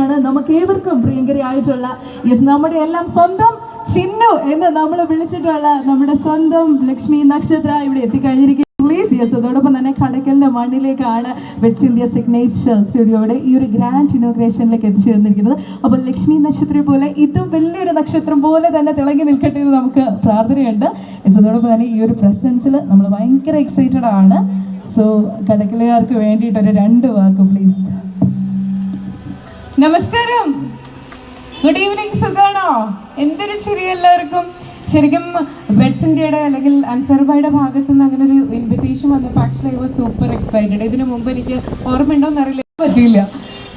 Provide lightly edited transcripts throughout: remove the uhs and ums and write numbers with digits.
എത്തുകയാണ്. നമുക്ക് ഏവർക്കും പ്രിയങ്കരിയായിട്ടുള്ള നമ്മുടെ എല്ലാം സ്വന്തം ചിന്നു എന്ന് നമ്മൾ വിളിച്ചിട്ടുള്ള നമ്മുടെ സ്വന്തം ലക്ഷ്മി നക്ഷത്ര ഇവിടെ എത്തിക്കഴിഞ്ഞിരിക്കുന്നു. അതോടൊപ്പം തന്നെ കടക്കലിന്റെ മണ്ണിലേക്കാണ് വെറ്റ്സ് ഇന്ത്യ സിഗ്നേച്ചർ സ്റ്റുഡിയോയുടെ ഈ ഒരു ഗ്രാൻഡ് ഇനോഗ്രേഷനിലേക്ക് എത്തിച്ചേർന്നിരിക്കുന്നത്. അപ്പോൾ ലക്ഷ്മി നക്ഷത്രം പോലെ ഇതും വലിയൊരു നക്ഷത്രം പോലെ തന്നെ തിളങ്ങി നിൽക്കട്ടെ എന്ന് നമുക്ക് പ്രാർത്ഥനയുണ്ട്. അതോടൊപ്പം തന്നെ ഈ ഒരു പ്രസൻസിൽ നമ്മൾ ഭയങ്കര എക്സൈറ്റഡ് ആണ്. സോ കടക്കലുകാർക്ക് വേണ്ടിയിട്ട് ഒരു 2 വാക്ക് പ്ലീസ്. നമസ്കാരം, ഗുഡ് ഈവനിങ്. സുഖാണോ? എന്തൊരു ചിരി എല്ലാവർക്കും. ശരിക്കും വെറ്റ്സ് ഇന്ത്യയുടെ അല്ലെങ്കിൽ അൻസർബായുടെ ഭാഗത്തു നിന്ന് അങ്ങനെ ഒരു ഇൻവിറ്റേഷൻ വന്നപ്പോൾ actually I was super excited. ഇതിനു മുമ്പ് എനിക്ക് ഓർമ്മയുണ്ടോയെന്ന് അറിയില്ല, പറ്റിയില്ല.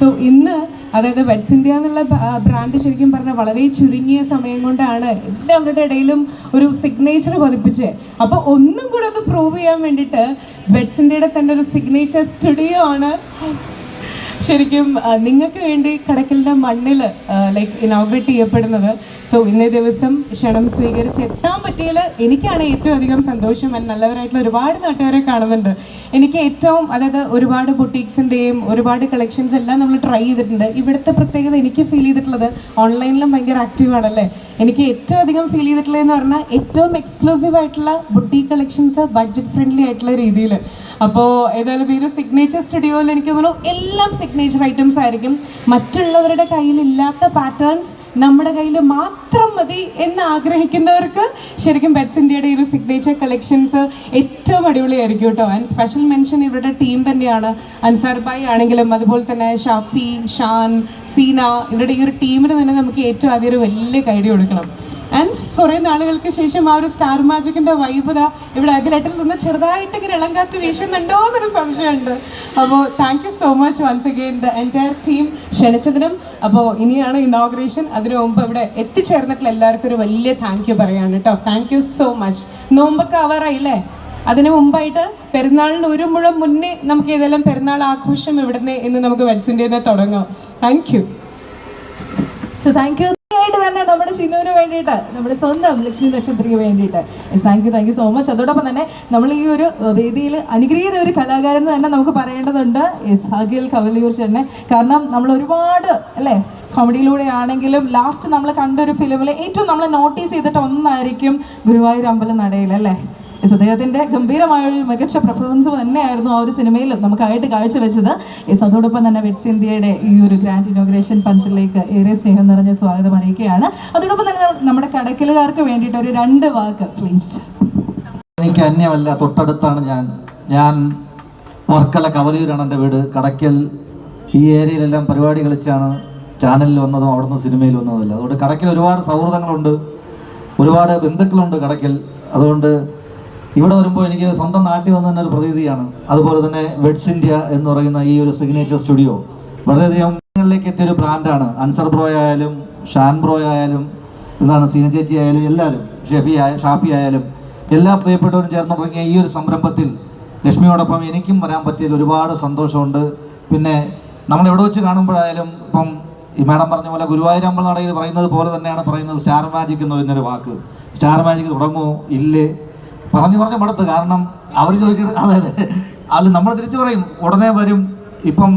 സോ ഇന്ന് അതായത് വെറ്റ്സ് ഇന്ത്യ എന്നുള്ള ബ്രാൻഡ് ശരിക്കും പറഞ്ഞാൽ വളരെ ചുരുങ്ങിയ സമയം കൊണ്ടാണ് എല്ലാവരുടെ ഇടയിലും ഒരു സിഗ്നേച്ചർ പതിപ്പിച്ചത്. അപ്പോൾ ഒന്നും കൂടെ അത് പ്രൂവ് ചെയ്യാൻ വേണ്ടിയിട്ട് വെറ്റ്സ് ഇന്ത്യയുടെ തന്നെ ഒരു സിഗ്നേച്ചർ സ്റ്റുഡിയോ ആണ് ശരിക്കും നിങ്ങൾക്ക് വേണ്ടി കടക്കലിൻ്റെ മണ്ണിൽ ഇനോഗ്രേറ്റ് ചെയ്യപ്പെടുന്നത്. സോ ഇന്നേ ദിവസം ക്ഷണം സ്വീകരിച്ച് എത്താൻ പറ്റിയതിൽ എനിക്കാണ് ഏറ്റവും അധികം സന്തോഷം. നല്ലവരായിട്ടുള്ള ഒരുപാട് നാട്ടുകാരെ കാണുന്നുണ്ട്. എനിക്ക് ഏറ്റവും അതായത് ഒരുപാട് ബുട്ടീക്സിൻ്റെയും ഒരുപാട് കളക്ഷൻസ് എല്ലാം നമ്മൾ ട്രൈ ചെയ്തിട്ടുണ്ട്. ഇവിടുത്തെ പ്രത്യേകത എനിക്ക് ഫീൽ ചെയ്തിട്ടുള്ളത് ഓൺലൈനിലും ഭയങ്കര ആക്റ്റീവ് ആണല്ലേ. എനിക്ക് ഏറ്റവും അധികം ഫീൽ ചെയ്തിട്ടുള്ളതെന്ന് പറഞ്ഞാൽ ഏറ്റവും എക്സ്ക്ലൂസീവ് ആയിട്ടുള്ള ബുട്ടീക്ക് കളക്ഷൻസ് ബഡ്ജറ്റ് ഫ്രണ്ട്ലി ആയിട്ടുള്ള രീതിയിൽ. അപ്പോൾ ഏതായാലും ഈ ഒരു സിഗ്നേച്ചർ സ്റ്റുഡിയോയിൽ എനിക്ക് തോന്നുന്നു എല്ലാം സിഗ്നേച്ചർ ഐറ്റംസ് ആയിരിക്കും. മറ്റുള്ളവരുടെ കയ്യിലില്ലാത്ത പാറ്റേൺസ് നമ്മുടെ കയ്യിൽ മാത്രം മതി എന്ന് ആഗ്രഹിക്കുന്നവർക്ക് ശരിക്കും വെറ്റ്സ് ഇന്ത്യയുടെ ഈ ഒരു സിഗ്നേച്ചർ കളക്ഷൻസ് ഏറ്റവും അടിപൊളിയായിരിക്കും കേട്ടോ. ആൻഡ് സ്പെഷ്യൽ മെൻഷൻ ഇവരുടെ ടീം തന്നെയാണ്. അൻസാർ ഭായ് ആണെങ്കിലും അതുപോലെ തന്നെ ഷാഫി, ഷാൻ, സീന, ഇവരുടെ ഈ ഒരു ടീമിന് തന്നെ നമുക്ക് ഏറ്റവും ആദ്യം ഒരു വലിയ കൈഡി കൊടുക്കണം. ആൻഡ് കുറേ നാളുകൾക്ക് ശേഷം ആ ഒരു സ്റ്റാർ മാജിക്കിൻ്റെ വൈബത ഇവിടെ അകലട്ടിൽ നിന്ന് ചെറുതായിട്ട് ഇങ്ങനെ ഇളങ്കാറ്റ് വീശുന്നുണ്ടോ എന്നൊരു സംശയമുണ്ട്. അപ്പോൾ thank you so much once again the entire team ക്ഷണിച്ചതിനും. അപ്പോൾ ഇനിയാണ് ഇനോഗ്രേഷൻ. അതിനു മുമ്പ് ഇവിടെ എത്തിച്ചേർന്നിട്ടുള്ള എല്ലാവർക്കും ഒരു വലിയ താങ്ക് യു പറയാണ് കേട്ടോ. Thank you so much. നോമ്പൊക്കെ ആവാറായില്ലേ? അതിന് മുമ്പായിട്ട് പെരുന്നാളിന് ഒരു മുഴം മുന്നേ നമുക്ക് ഏതെല്ലാം പെരുന്നാൾ ആഘോഷം ഇവിടുന്ന് ഇന്ന് നമുക്ക് വെറ്റ്സ് ഇന്ത്യയിൽ തുടങ്ങാം. Thank you. So thank U തന്നെ നമ്മുടെ ചിന്നുവിന് വേണ്ടിയിട്ട്, നമ്മുടെ സ്വന്തം ലക്ഷ്മി നക്ഷത്രയ്ക്ക് വേണ്ടിയിട്ട് താങ്ക് യു സോ മച്ച്. അതോടൊപ്പം തന്നെ നമ്മൾ ഈ ഒരു വേദിയിൽ അനുഗ്രഹീത ഒരു കലാകാരൻ തന്നെ നമുക്ക് പറയേണ്ടതുണ്ട്, അഖിൽ കവലിയൂർ ചേട്ടനെ. കാരണം നമ്മൾ ഒരുപാട് അല്ലേ കോമഡിയിലൂടെ ആണെങ്കിലും ലാസ്റ്റ് നമ്മൾ കണ്ടൊരു ഫിലിമിൽ ഏറ്റവും നമ്മൾ നോട്ടീസ് ചെയ്തിട്ട് ഒന്നായിരിക്കും ഗുരുവായൂർ അമ്പലം നടയിൽ അല്ലേ. അദ്ദേഹത്തിൻ്റെ ഗംഭീരമായ ഒരു മികച്ച പെർഫോമൻസ് തന്നെയായിരുന്നു ആ ഒരു സിനിമയിൽ നമുക്കായിട്ട് കാഴ്ചവെച്ചത്. അതോടൊപ്പം തന്നെ വെറ്റ്സ് ഇന്ത്യയുടെ ഈ ഒരു ഗ്രാൻഡ് ഇനോഗ്രേഷൻ ഫംഗ്ഷനിലേക്ക് ഏറെ സ്നേഹം നിറഞ്ഞ സ്വാഗതം അറിയിക്കുകയാണ്. അതോടൊപ്പം തന്നെ നമ്മുടെ കടക്കലുകാർക്ക് വേണ്ടിയിട്ട് ഒരു 2 വാക്ക് പ്ലീസ്. എനിക്ക് അന്യമല്ല, തൊട്ടടുത്താണ് ഞാൻ വർക്കല കവലിയൂരാണ് എൻ്റെ വീട്. കടക്കൽ ഈ ഏരിയയിലെല്ലാം പരിപാടി കളിച്ചാണ് ചാനലിൽ വന്നതും അവിടുന്ന് സിനിമയിൽ വന്നതുമല്ല. അതുകൊണ്ട് കടക്കൽ ഒരുപാട് സൗഹൃദങ്ങളുണ്ട്, ഒരുപാട് ബന്ധുക്കളുണ്ട് കടക്കൽ. അതുകൊണ്ട് ഇവിടെ വരുമ്പോൾ എനിക്ക് സ്വന്തം നാട്ടിൽ വന്ന തന്നെ ഒരു പ്രതീതിയാണ്. അതുപോലെ തന്നെ വെറ്റ്സ് ഇന്ത്യ എന്ന് പറയുന്ന ഈ ഒരു സിഗ്നേച്ചർ സ്റ്റുഡിയോ വളരെയധികം ങ്ങളിലേക്ക് എത്തിയൊരു ബ്രാൻഡാണ്. അൻസർ ബ്രോയ് ആയാലും ഷാൻ ബ്രോയ് ആയാലും സീന ചേച്ചി ആയാലും എല്ലാവരും, ഷാഫി ആയാലും എല്ലാ പ്രിയപ്പെട്ടവരും ചേർന്ന് തുടങ്ങിയ ഈ ഒരു സംരംഭത്തിൽ ലക്ഷ്മിയോടൊപ്പം എനിക്കും വരാൻ പറ്റിയതിൽ ഒരുപാട് സന്തോഷമുണ്ട്. പിന്നെ നമ്മൾ എവിടെ വെച്ച് കാണുമ്പോഴായാലും ഇപ്പം ഈ മാഡം പറഞ്ഞ പോലെ ഗുരുവായൂരമ്പല നടയിൽ പറയുന്നത് പോലെ തന്നെയാണ് പറയുന്നത് സ്റ്റാർ മാജിക് എന്ന് പറയുന്നൊരു വാക്ക്. സ്റ്റാർ മാജിക് തുടങ്ങുമോ ഇല്ലേ പറഞ്ഞു മടുത്ത്. കാരണം അവർ ചോദിക്കുന്നത് അതായത് അത് നമ്മൾ തിരിച്ചു പറയും ഉടനെ വരും. ഇപ്പം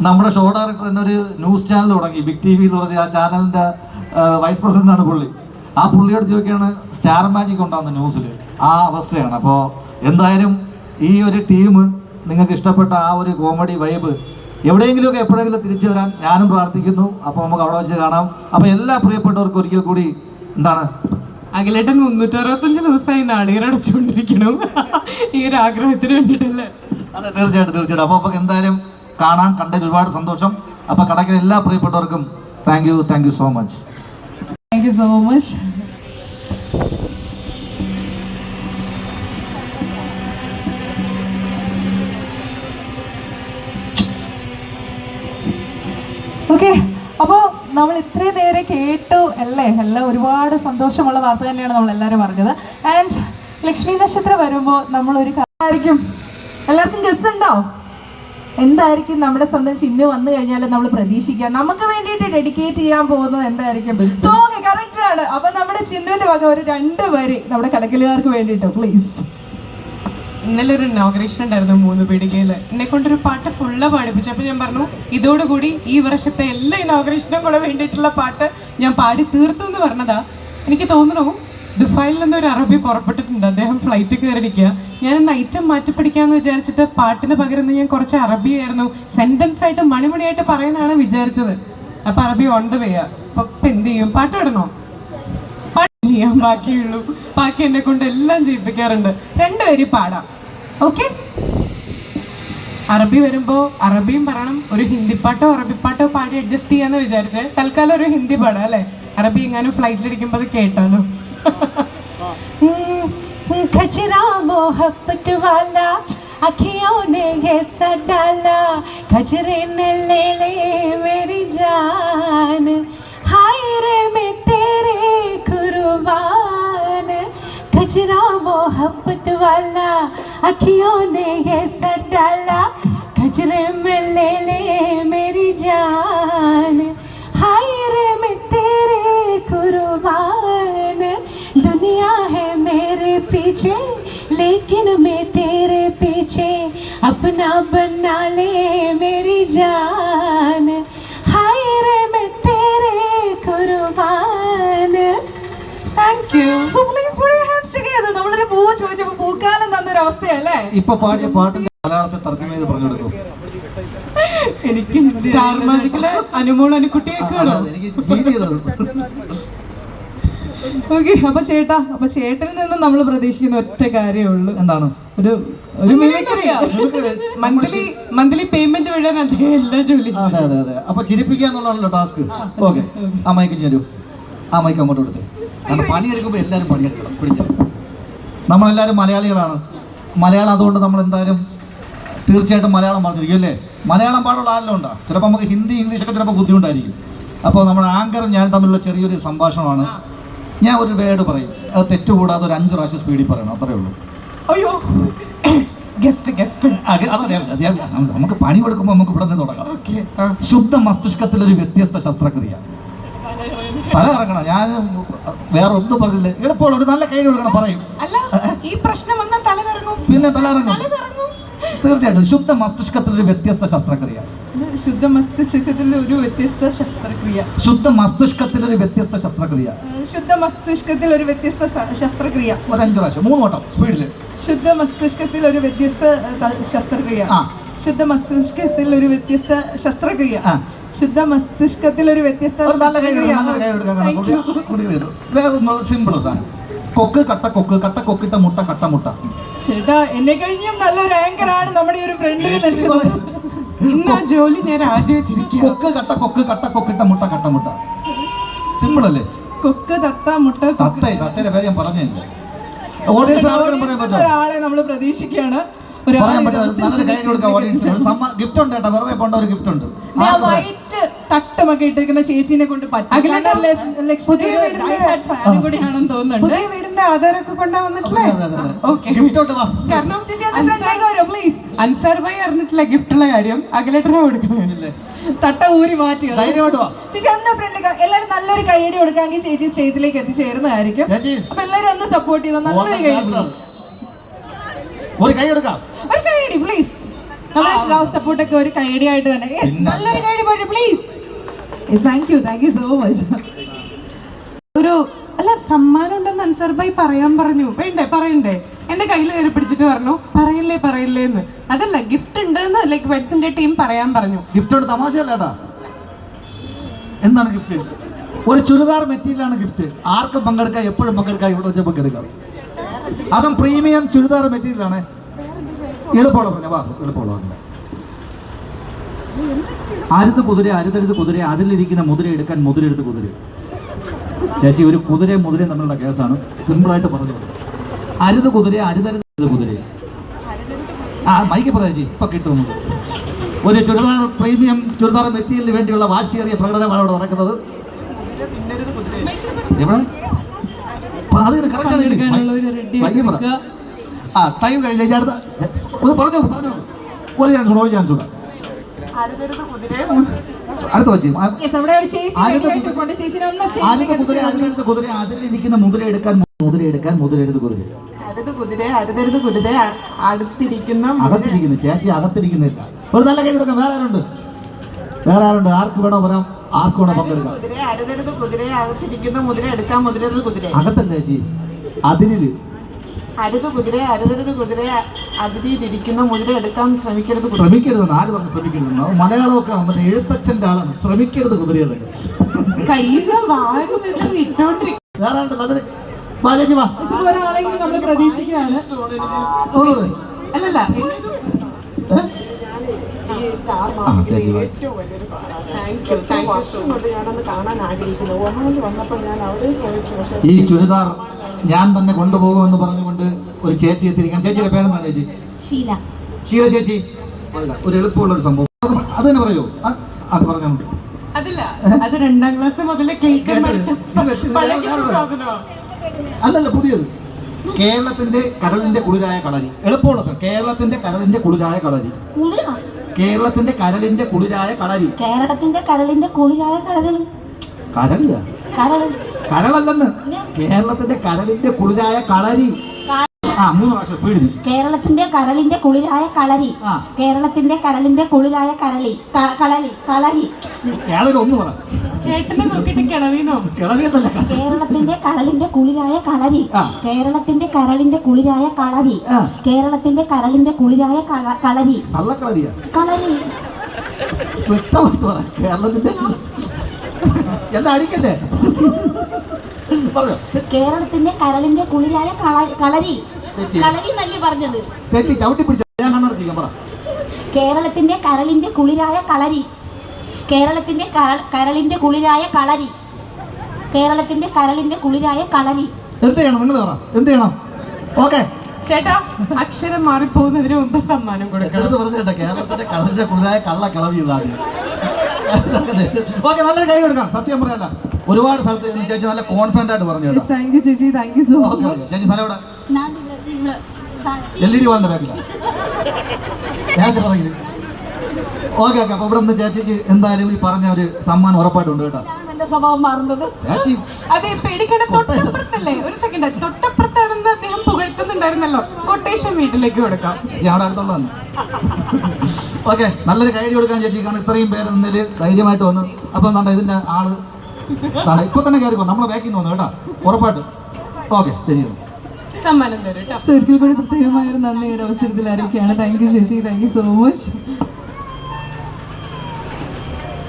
നമ്മുടെ ഷോ ഡയറക്ടർ തന്നെ ഒരു ന്യൂസ് ചാനൽ തുടങ്ങി, ബിഗ് TV എന്ന് പറഞ്ഞ ആ ചാനലിൻ്റെ വൈസ് പ്രസിഡൻ്റാണ് പുള്ളി. ആ പുള്ളിയോട് ചോദിക്കുകയാണ് സ്റ്റാർ മാജിക് ഉണ്ടാകുന്ന ന്യൂസിൽ. ആ അവസ്ഥയാണ്. അപ്പോൾ എന്തായാലും ഈ ഒരു ടീം നിങ്ങൾക്ക് ഇഷ്ടപ്പെട്ട ആ ഒരു കോമഡി വൈബ് എവിടെയെങ്കിലുമൊക്കെ എപ്പോഴെങ്കിലും തിരിച്ചു വരാൻ ഞാനും പ്രാർത്ഥിക്കുന്നു. അപ്പോൾ നമുക്ക് അവിടെ വെച്ച് കാണാം. അപ്പോൾ എല്ലാ പ്രിയപ്പെട്ടവർക്കും ഒരിക്കൽ കൂടി അഖിലേട്ടൻ 365 ദിവസമായി നാളികേരടച്ചുകൊണ്ടിരിക്കണം ഈ ഒരു ആഗ്രഹത്തിന് വേണ്ടിയിട്ടല്ലേ? അതെ, തീർച്ചയായിട്ടും. അപ്പോൾ നമുക്ക് എന്തായാലും കാണാൻ കണ്ടതിൽ ഒരുപാട് സന്തോഷം. അപ്പോൾ കടക്കിലെ എല്ലാ പ്രിയപ്പെട്ടവർക്കും thank you so much. Thank you so much. Okay, അപ്പോൾ നമ്മൾ ഇത്രയും നേരെ കേട്ടു അല്ലേ? എല്ലാം ഒരുപാട് സന്തോഷമുള്ള വാർത്ത തന്നെയാണ് നമ്മൾ എല്ലാവരും പറഞ്ഞത്. ആൻഡ് ലക്ഷ്മി നക്ഷത്രം വരുമ്പോൾ നമ്മളൊരു കാര്യമായിരിക്കും, എല്ലാവർക്കും ഗസ് ഉണ്ടോ? എന്തായിരിക്കും നമ്മുടെ സ്വന്തം ചിന്നു വന്നു കഴിഞ്ഞാൽ നമ്മൾ പ്രതീക്ഷിക്കുക? നമുക്ക് വേണ്ടിയിട്ട് ഡെഡിക്കേറ്റ് ചെയ്യാൻ പോകുന്നത് എന്തായിരിക്കും? സോങ് കറക്റ്റ് ആണ്. അപ്പൊ നമ്മുടെ ചിന്നുവിന്റെ വക ഒരു 2 വരി നമ്മുടെ കടക്കലുകാർക്ക് വേണ്ടിയിട്ട് പ്ലീസ്. ഇന്നലെ ഒരു ഇനോഗ്രേഷൻ ഉണ്ടായിരുന്നു 3 പീടികയിൽ. എന്നെ കൊണ്ടൊരു പാട്ട് ഫുള്ള് പാടിപ്പിച്ചു. അപ്പോൾ ഞാൻ പറഞ്ഞു ഇതോടുകൂടി ഈ വർഷത്തെ എല്ലാ ഇനോഗ്രേഷനും കൂടെ വേണ്ടിയിട്ടുള്ള പാട്ട് ഞാൻ പാടി തീർത്തു എന്ന് പറഞ്ഞതാ. എനിക്ക് തോന്നുന്നു ദുബായിൽ നിന്ന് ഒരു അറബി പുറപ്പെട്ടിട്ടുണ്ട്. അദ്ദേഹം ഫ്ലൈറ്റ് കയറിയിരിക്കുക. ഞാനൊന്ന് ഐറ്റം മാറ്റി പഠിക്കാമെന്ന് വിചാരിച്ചിട്ട് പാട്ടിന് പകരം ഞാൻ കുറച്ച് അറബിയായിരുന്നു സെൻറ്റൻസ് ആയിട്ട് മണിമണിയായിട്ട് പറയാനാണ് വിചാരിച്ചത്. അപ്പം അറബി ഓൺ ദ വേയാ. അപ്പം എന്ത് ചെയ്യും? പാട്ട് ഇടണോ? പാട്ട് ചെയ്യാൻ ബാക്കിയുള്ളൂ. ബാക്കി എന്നെ കൊണ്ട് എല്ലാം ചെയ്യിപ്പിക്കാറുണ്ട്. 2 പേര് പാടാം. ഓക്കെ? അറബി വരുമ്പോൾ അറബിയും പറയണം. ഒരു ഹിന്ദി പാട്ടോ അറബി പാട്ടോ പാടി അഡ്ജസ്റ്റ് ചെയ്യാന്ന് വിചാരിച്ചേ. തൽക്കാലം ഒരു ഹിന്ദി പാടാം അല്ലേ? അറബി എങ്ങാനും ഫ്ലൈറ്റിലിരിക്കുമ്പോൾ അത് കേട്ടാലോ. खजरा मोहब्बत वाला अखियों ने ऐसा डाला, खजरे ने ले ले मेरी जान, हाय रे मैं तेरे कुर्बान. खजरा मोहब्बत वाला अखियों ने ऐसा डाला, खजरे में ले ले मेरी जान, हाय रे मैं तेरे कुर्बान. दुनिया है मेरे पीछे लेकिन मैं तेरे पीछे, अपना बना ले मेरी जान, हाय रे मैं तेरे कुर्बान. Thank you. So please put your hands together. നമ്മളൊരു പൂ ചോദിച്ചപ്പോൾ പൂക്കാലം തന്നൊരു അവസ്ഥയല്ലേ? ഇപ്പൊ പാടിയ പാട്ടിന്റെ മലയാളത്തെ തർജ്ജമ ചെയ്ത് പറഞ്ഞു കൊടുക്കും. എനിക്ക് സ്റ്റാർ മാജിക്കിലെ അനുമോൾ അനുക്കുട്ടിയൊക്കെ എനിക്ക് ഫീൽ ചെയ്തത്. ഓക്കെ. അപ്പൊ ചേട്ടനിൽ നിന്ന് നമ്മൾ പ്രതീക്ഷിക്കുന്ന ഒറ്റ കാര്യമേ ഉള്ളൂ. എന്താണ്? ഒരു മന്ത്ലി പേയ്മെന്റ് വിടാൻ അദ്ദേഹം എല്ലാ ജോലി. അതെ അതെ അതെ. അപ്പൊ ചിരിപ്പിക്കാന്നുള്ളതാണല്ലോ ടാസ്ക്. ഓക്കെ, ആ മൈക്ക് തരൂ. ആ മൈക്ക് അങ്ങോട്ട് കൊടുത്തേ. കാരണം പണിയെടുക്കുമ്പോൾ എല്ലാവരും പണിയെടുക്കണം. പിടിച്ച നമ്മളെല്ലാവരും മലയാളികളാണ്. മലയാളം അതുകൊണ്ട് നമ്മൾ എന്തായാലും തീർച്ചയായിട്ടും മലയാളം പറഞ്ഞിരിക്കും അല്ലേ? മലയാളം പാടുള്ള ആരെല്ലാം ഉണ്ടോ? ചിലപ്പോൾ നമുക്ക് ഹിന്ദി ഇംഗ്ലീഷൊക്കെ ചിലപ്പോൾ ബുദ്ധിമുട്ടായിരിക്കും. അപ്പോൾ നമ്മുടെ ആങ്കറും ഞാൻ തമ്മിലുള്ള ചെറിയൊരു സംഭാഷണമാണ്. ഞാൻ ഒരു വേർഡ് പറയും, അത് തെറ്റുകൂടാതെ ഒരു 5 പ്രാവശ്യം സ്പീഡിൽ പറയണം. അത്രേ ഉള്ളൂ. അയ്യോ, അതറിയാം. നമുക്ക് പണി കൊടുക്കുമ്പോൾ നമുക്ക് ഇവിടെ നിന്ന് തുടങ്ങാം. ശുദ്ധ മസ്തിഷ്കത്തിലൊരു വ്യത്യസ്ത ശസ്ത്രക്രിയ. തല ഇറങ്ങണം. ഞാൻ വേറെ ഒന്നും പറഞ്ഞില്ല. എളുപ്പമുള്ള ഒരു നല്ല കൈ കൊടുക്കണം. പറയും. പിന്നെ തല ഇറങ്ങും. തീർച്ചയായിട്ടും ശുദ്ധ മസ്തിഷ്കത്തിലൊരു വ്യത്യസ്ത ശസ്ത്രക്രിയ. ശുദ്ധ മസ്തിഷ്കത്തിൽ ഒരു വ്യത്യസ്ത ശസ്ത്രക്രിയ. ശുദ്ധ മസ്തിഷ്കത്തിലൊരു വ്യത്യസ്ത ശസ്ത്രക്രിയ. ശുദ്ധ മസ്തിഷ്കത്തിൽ ഒരു വ്യത്യസ്ത ശസ്ത്രക്രിയ. ഒരു 5 പ്രാവശ്യം 3 വട്ടം സ്പീഡില്. ശുദ്ധ മസ്തിഷ്കത്തിൽ ഒരു വ്യത്യസ്ത ശസ്ത്രക്രിയ. ശുദ്ധ മസ്തിഷ്കത്തിൽ ഒരു വ്യത്യസ്ത ശസ്ത്രക്രിയ. ശുദ്ധ മസ്തിഷ്കത്തിൽ ഒരു വ്യത്യസ്ത. സിമ്പിൾ. കൊക്ക് കട്ട കൊക്ക്, കട്ട കൊക്കിട്ട മുട്ട, കട്ട മുട്ട. ചേട്ടാ, എന്നെ കഴിഞ്ഞും നല്ലൊരു ആങ്കറാണ് നമ്മുടെ ഒരു ഫ്രണ്ടിൽ. ഇന്ന് ആ ജോലി ഞാൻ രാജിവെച്ചിരിക്കും. കൊക്ക് കട്ട കൊക്ക്, കട്ട കൊക്കിട്ട മുട്ട, കട്ട മുട്ട. സിമ്പിൾ അല്ലേ? കൊക്ക് തത്ത മുട്ട. തത്തയുടെ പേര് ഞാൻ പറഞ്ഞില്ല. ഓഡിയൻസ് ആർക്കും പറയാൻ പറ്റും. ഒരാളെ നമ്മൾ പ്രതീക്ഷിക്കുകയാണ്. പറയാൻ പറ്റും. നല്ലൊരു കൈ കൊടുക്കാം ഓഡിയൻസിന്. ഗിഫ്റ്റ് ഉണ്ട് കേട്ടോ. വെറുതെ പോണ്ട ഒരു ഗിഫ്റ്റ് ഉണ്ട്. വൈറ്റ് തട്ടമൊക്കെ ഇട്ടിരിക്കുന്ന ചേച്ചിനെ കൊണ്ട് പറ്റും. കൂടിയാണെന്ന് തോന്നുന്നുണ്ട്. വീടിന്റെ ആധാരമൊക്കെ കൊണ്ടാ വന്നിട്ടില്ലേ? കാരണം പ്ലീസ് അൻസാർ ഭായി അറിഞ്ഞിട്ടില്ല ഗിഫ്റ്റുള്ള കാര്യം. അഖിലേട്ടനെ കൊടുക്കണേ. തട്ട ഊരി മാറ്റി ചേച്ചി ഒന്ന് ഫ്രണ്ട്. എല്ലാരും നല്ലൊരു കൈയടി കൊടുക്കാമെങ്കിൽ ചേച്ചി സ്റ്റേജിലേക്ക് എത്തിച്ചേരുന്നതായിരിക്കും. അപ്പൊ എല്ലാരും ഒന്ന് സപ്പോർട്ട് ചെയ്ത നല്ലൊരു കൈ കൊടുക്കാം. ഒരു കൈയടി പ്ലീസ്. സപ്പോർട്ട് ഒക്കെ ഒരു കൈയടി ആയിട്ട് തന്നെ. നല്ലൊരു കൈയടി പോയിട്ട് please. Thank you so much. ഒരു സമ്മാനം ഉണ്ടെന്ന് അൻസാർ ഭായി പറയാൻ പറഞ്ഞു. പറയണ്ടേ? എന്റെ കയ്യിൽ കയറി പിടിച്ചിട്ട് പറഞ്ഞു പറയില്ലേ എന്ന്. അതല്ല, ഗിഫ്റ്റ് ഉണ്ട് എന്ന് ലൈക്ക് വെഡ്സിന്റെ ടീം പറയാൻ പറഞ്ഞു. ഗിഫ്റ്റ് തമാശയല്ലേട്ടാ. എന്താണ് ഗിഫ്റ്റ്? ഒരു ചുരിദാർ മെറ്റീരിയലാണ് ഗിഫ്റ്റ്. ആർക്കും പങ്കെടുക്കാം, എപ്പോഴും പങ്കെടുക്കാം, ഇവിടെ വെച്ച് പങ്കെടുക്കാം. അതും പ്രീമിയം ചുരിദാർ മെറ്റീരിയലാണ്. എളുപ്പമുള്ള പറഞ്ഞ വാ, എളുപ്പമുള്ള അരുത് കുതിര, അരുതരുത് കുതിര, അതിലിരിക്കുന്ന മുതിര എടുക്കാൻ മുതിരെടുത്ത് കുതിര. ചേച്ചി, ഒരു കുതിരയും മുതിരയും തമ്മിലുള്ള കേസാണ്. സിമ്പിളായിട്ട് പറഞ്ഞു. അരുത് കുതിര, അരുതരുത് കുതിര. മൈക്ക് പറയാ ചേച്ചി, ഇപ്പൊ കിട്ടുന്നത്. ഒരു ചുരിദാർ പ്രീമിയം ചുരിദാർ മെറ്റീരിയലിന് വേണ്ടിയുള്ള വാശിയേറിയ പ്രകടനമാണ് അവിടെ നടക്കുന്നത്. എവിടെ ടൈം കഴിഞ്ഞ ഒന്ന് പറഞ്ഞു ഒരു ചാൻസ് കൂടെ അടുത്ത വെച്ച് കുതിര അതിലിരിക്കുന്ന മുതിര എടുക്കാൻ മുതിരെടുത്ത് കുതിര. അരുത് കുതിരെ അരുതരുത് കുതിരെ അടുത്തിരിക്കുന്ന അകത്തിരിക്കുന്നു ചേച്ചി അകത്തിരിക്കുന്നില്ല. ഒരു നല്ല കൈ കൊടുക്കാം. വേറെ ആരുണ്ട് ആർക്ക് വേണോ പറയാം, ആർക്ക് വേണോ പങ്കെടുക്കാം. കുതിരെ അരുതരുത് കുതിരെ അകത്തിരിക്കുന്ന മുതിര എടുക്കാം മുതിരരുത് കുതിര അകത്തല്ല ചേച്ചി, അതിരില്. അരുത് കുതിരെ അരുതരുത് കുതിര അതിരിയിരിക്കുന്ന മുതിര എടുക്കാൻ ശ്രമിക്കരുത്. ശ്രമിക്കരുതെന്ന് ആര് പറഞ്ഞു? ശ്രമിക്കരുതെന്ന് അത് മലയാളമൊക്കെ മറ്റേ എഴുത്തച്ഛൻ്റെ ആളാണ്. ശ്രമിക്കരുത് കുതിരയതൊക്കെ കയ്യിൽ ഇട്ടോണ്ടിരിക്കും. വേറെ ആരുണ്ട് നല്ലത്? വാ ചേച്ചി വാ. ഒരാളെങ്കിലും നമ്മൾ പ്രതീക്ഷിക്കുകയാണ്. അല്ലല്ല ചേച്ചി വാ. ഈ ചുരിദാർ ഞാൻ തന്നെ കൊണ്ടുപോകുമെന്ന് പറഞ്ഞുകൊണ്ട് ഒരു ചേച്ചി എത്തിയിരിക്കണം. ചേച്ചിയുടെ പേരെന്താണ് ചേച്ചി? ഷീല ചേച്ചി. ഒരു എളുപ്പമുള്ള ഒരു സംഭവം അത് തന്നെ പറയൂ. അത് പറഞ്ഞാൽ അതില്ല, അത് 2ാം ക്ലാസ് മുതലേ അല്ലല്ല പുതിയത്. കേരളത്തിന്റെ കടലിന്റെ കുളിരായ കളരി. എളുപ്പമുള്ള സ്ഥലം. കേരളത്തിന്റെ കടലിന്റെ കുളിരായ കളരി. കേരളത്തിന്റെ കരളിന്റെ കുളിരായ കളരി. കേരളത്തിന്റെ കരളിന്റെ കുളിരായ കരള്. കരളിയാ? കരളല്ലെന്ന്. കേരളത്തിന്റെ കരളിന്റെ കുളിരായ കളരി. 3 പ്രാവശ്യം സ്പീഡിൽ. കേരളത്തിന്റെ കരളിന്റെ കുളിരായ കളരി. കേരളത്തിന്റെ കരളിന്റെ കുളിരായ കളരി. ഏതൊരു ഒന്ന് പറ. ചേട്ടനെ നോക്കിട്ട് കിളവിനോ? കിളവിയെന്നല്ല. കേരളത്തിന്റെ കരളിന്റെ കുളിരായ കളരി. കേരളത്തിന്റെ കരളിന്റെ കുളിരായ കളരി. കേരളത്തിന്റെ കരളിന്റെ കുളിരായ കളരി. കള്ളക്കളരിയാ? കളരി. വ്യക്തമായിട്ട് പറ. കേരളത്തിന്റെ എന്താ അടിക്കണ്ടേ? പറഞ്ഞോ. കേരളത്തിന്റെ കരളിന്റെ കുളിരായ കളരി. കളരി നല്ലി പറഞ്ഞത്. തെറ്റി. ചവിട്ടി പിടിച്ച ഞാൻ കണ്ണടച്ചിരിക്കാം. പറ. കേരളത്തിന്റെ കരളിന്റെ കുളിരായ കളരി. കേരളത്തിന്റെ കരളിന്റെ കുളിരായ കളരി. കേരളത്തിന്റെ കരളിന്റെ കുളിരായ കളരി. എന്ത് ചെയ്യണം നിങ്ങൾ പറ. എന്ത് ചെയ്യണം? ഓക്കെ ചേട്ടാ, അക്ഷരം മാറിപ്പോകുന്നതിന് മുമ്പ് സമ്മാനം കൊടുക്കണം. പറഞ്ഞേട്ടാ കേരളത്തിന്റെ കടലിന്റെ കുളിരായ കള്ള കിളവി ഇതാദ്യം. ഓക്കെ നല്ലൊരു കൈ കൊടുക്കാം. സത്യം പറയല്ല, ഒരുപാട് സ്ഥലത്ത് ചേച്ചി നല്ല കോൺഫിഡന്റ് ആയിട്ട് പറഞ്ഞു. താങ്ക് യു ചേച്ചി, താങ്ക് യു സോ മച്ച്. ചേച്ചി സ്ഥലം എവിടെ? LED വാളിന്റെ ബാക്കിലാണ്. ഞാൻ പറയുന്നത്. ഓക്കെ അപ്പൊ ഇവിടെ നിന്ന് ചേച്ചിക്ക് എന്തായാലും ഈ പറഞ്ഞ ഒരു സമ്മാനം ഉറപ്പായിട്ടുണ്ട് കേട്ടോ. സ്വഭാവം മാറുന്നത് ചേച്ചി അതെ, പേടിക്കട തൊട്ടപ്പുറത്തല്ലേ? ഒരു സെക്കൻഡ്, തൊട്ടപ്പുറത്താണെന്ന് അദ്ദേഹം പുകഴ്ത്തുന്നുണ്ടായിരുന്നല്ലോ. കൊട്ടേഷൻ വീട്ടിലേക്ക് കൊടുക്കാം. ചേച്ചി അവിടെ അടുത്തുള്ളതാണ്. ഓക്കെ നല്ലൊരു കൈ കൊടുക്കാൻ ചേച്ചി. കാരണം ഇത്രയും പേര് നിന്നില് ധൈര്യമായിട്ട് വന്നു. അപ്പം എന്താ ഇതിന്റെ ആള് ഇപ്പൊ തന്നെ കയറിക്കോ. നമ്മളെ ബാക്കിൽ നിന്ന് വന്നു കേട്ടോ, ഉറപ്പായിട്ട്. ഓക്കെ ചേച്ചി സമ്മാനം തരും കേട്ടോ. സോ ഒരിക്കൽ കൂടി പ്രത്യേകമായൊരു നന്ദി ഒരു അവസരത്തിൽ അറിയിക്കുകയാണ്. താങ്ക് യു ചേച്ചി, താങ്ക് യു സോ മച്ച്.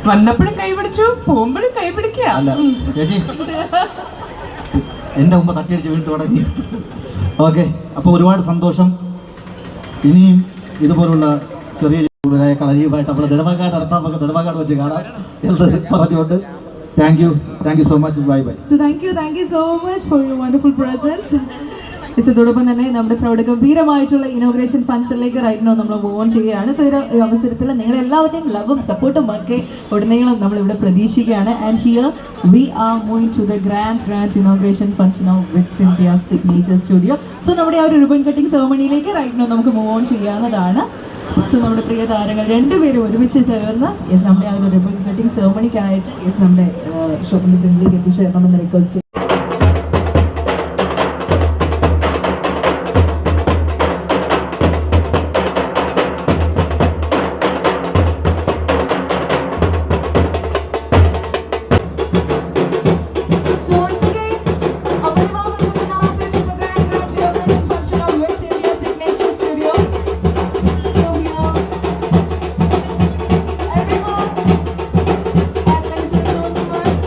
വന്നപ്പോഴും കൈ പിടിച്ചു, പോകുമ്പോഴും കൈ പിടിക്കുക. അല്ല ചേച്ചി എൻ്റെ മുമ്പ് തട്ടിയടിച്ച് വീണ്ടും തുടങ്ങി. ഓക്കെ അപ്പോൾ ഒരുപാട് സന്തോഷം. ഇനിയും ഇതുപോലുള്ള ചെറിയ കൂടുതലായ കളരിയുമായിട്ട് നമ്മൾ നെടുമങ്ങാട് നടത്താൻ നമുക്ക് നെടുമങ്ങാട് വെച്ച് കാണാം എന്ന് പറഞ്ഞുകൊണ്ട് thank you so much. Bye bye. So thank you so much for your wonderful presence. ഇതോടൊപ്പം തന്നെ നമ്മുടെ പ്രൗഢഗംഭീരമായിട്ടുള്ള ഇനോഗ്രേഷൻ ഫംഗ്ഷനിലേക്ക് റൈറ്റ് നോ നമ്മൾ മൂവ് ഓൺ ചെയ്യുകയാണ്. സോ ഈ അവസരത്തിൽ നിങ്ങളുടെ എല്ലാവരുടെയും ലവും സപ്പോർട്ടും ഒക്കെ ഉടനീളം നമ്മളിവിടെ പ്രതീക്ഷിക്കുകയാണ്. And here we are moving to the grand inauguration function of Witts India signature studio. So നമ്മുടെ ആ ഒരു റിബൺ കട്ടിംഗ് സെറമണിയിലേക്ക് റൈറ്റ് നോ നമുക്ക് മൂവ് ഓൺ ചെയ്യാവുന്നതാണ്. സോ നമ്മുടെ പ്രിയ താരങ്ങൾ രണ്ടുപേരും ഒരുമിച്ച് ചേർന്ന് നമ്മുടെ ആ ഒരു റിബൺ കട്ടിംഗ് സെറമണിക്കായിട്ട് നമ്മുടെ ഷോപ്പിൻ്റെ ഫ്രണ്ടിലേക്ക് എത്തിച്ചേരണമെന്ന് request.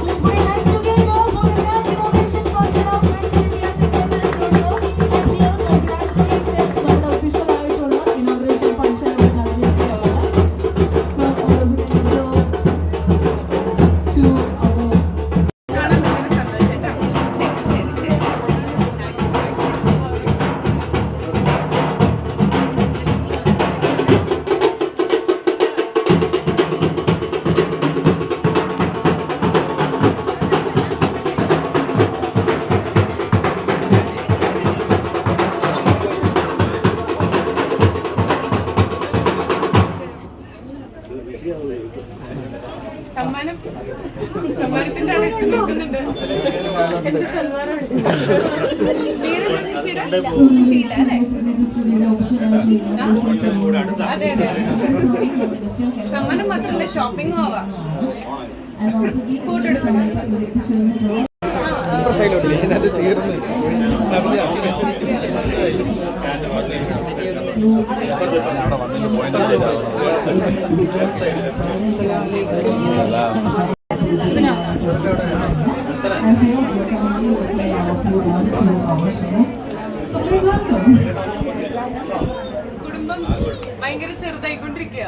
Please put your hands together for the grand സമ്മാനത്തിന്റെ ആളെ എത്തി നോക്കുന്നുണ്ട്. ഷീല അല്ലേ? അതെ അതെ. സമ്മാനം മാത്രമല്ല ഷോപ്പിംഗും ആവാം. ഫോട്ടോ എടുക്കണം. കുടുംബം ഭയങ്കര ചെറുതായിക്കൊണ്ടിരിക്കുക.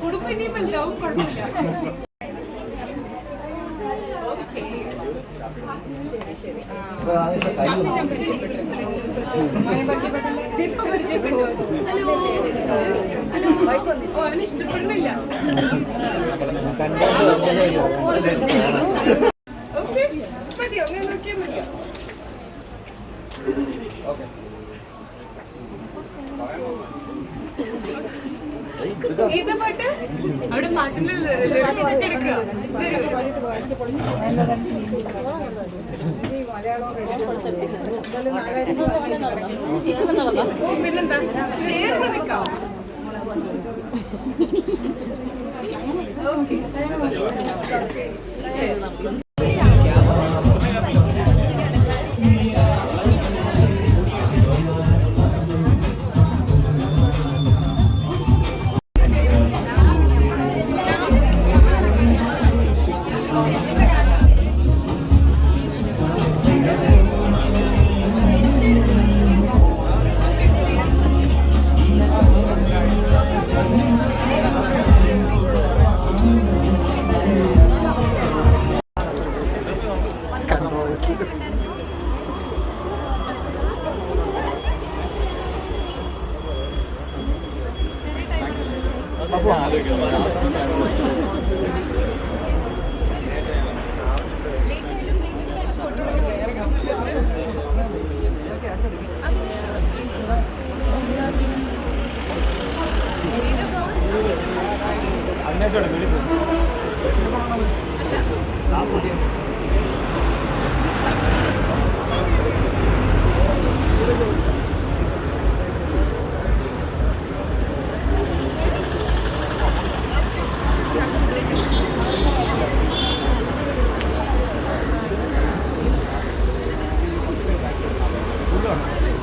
കുടുംബം ഇനിയും വലുതാവും, കുഴപ്പമില്ല. ശരി. അവന് ഇഷ്ടപ്പെടുന്നില്ല. ഓക്കെ മതിയോ? ഞാൻ നോക്കിയാൽ മതിയോ? ഏതാ പാട്ട്? അവിടെ പാട്ടിന്റെ ലിറിക്സ് ഒക്കെ എടുക്കുക. പിന്നെന്താ, ചേർന്ന് നിൽക്കാം. ഓക്കെ ശരി. Hold on.